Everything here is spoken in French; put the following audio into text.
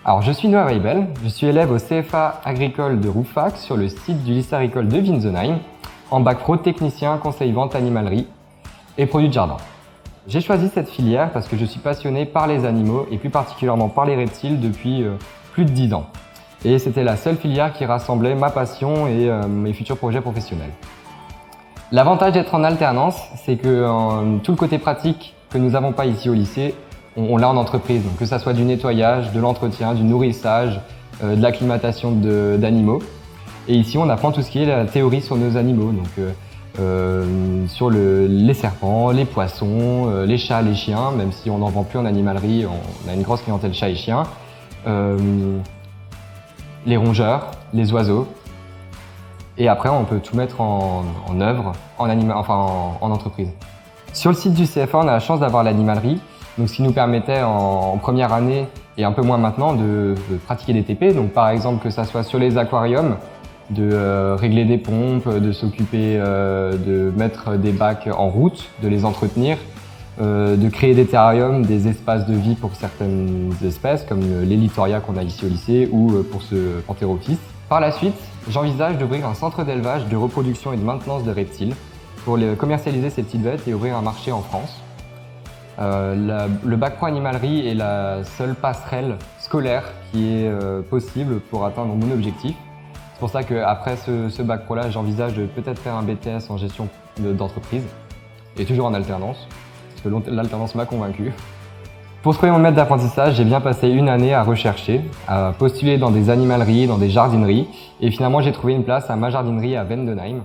Alors, je suis Noah Weibel, je suis élève au CFA agricole de Rouffach sur le site du lycée agricole de Winsenheim, en bac pro technicien conseil vente animalerie et produits de jardin. J'ai choisi cette filière parce que je suis passionné par les animaux et plus particulièrement par les reptiles depuis plus de 10 ans. Et c'était la seule filière qui rassemblait ma passion et mes futurs projets professionnels. L'avantage d'être en alternance, c'est que tout le côté pratique que nous n'avons pas ici au lycée, on l'a en entreprise. Donc, que ça soit du nettoyage, de l'entretien, du nourrissage, de l'acclimatation d'animaux. Et ici, on apprend tout ce qui est la théorie sur nos animaux. Donc, sur les serpents, les poissons, les chats, les chiens, même si on n'en vend plus en animalerie, on a une grosse clientèle chats et chiens. Les rongeurs, les oiseaux. Et après, on peut tout mettre en œuvre, en entreprise. Sur le site du CFA, on a la chance d'avoir l'animalerie, donc ce qui nous permettait en première année, et un peu moins maintenant, de pratiquer des TP. Donc par exemple, que ça soit sur les aquariums, de régler des pompes, de s'occuper de mettre des bacs en route, de les entretenir, de créer des terrariums, des espaces de vie pour certaines espèces, comme les littoria qu'on a ici au lycée, ou pour ce panthérophyte. Par la suite, j'envisage d'ouvrir un centre d'élevage, de reproduction et de maintenance de reptiles pour commercialiser ces petites bêtes et ouvrir un marché en France. Le bac pro animalerie est la seule passerelle scolaire qui est possible pour atteindre mon objectif. C'est pour ça qu'après ce bac pro là, j'envisage de peut-être faire un BTS en gestion d'entreprise et toujours en alternance, parce que l'alternance m'a convaincu. Pour trouver mon maître d'apprentissage, j'ai bien passé une année à rechercher, à postuler dans des animaleries, dans des jardineries, et finalement j'ai trouvé une place à ma jardinerie à Wendenheim.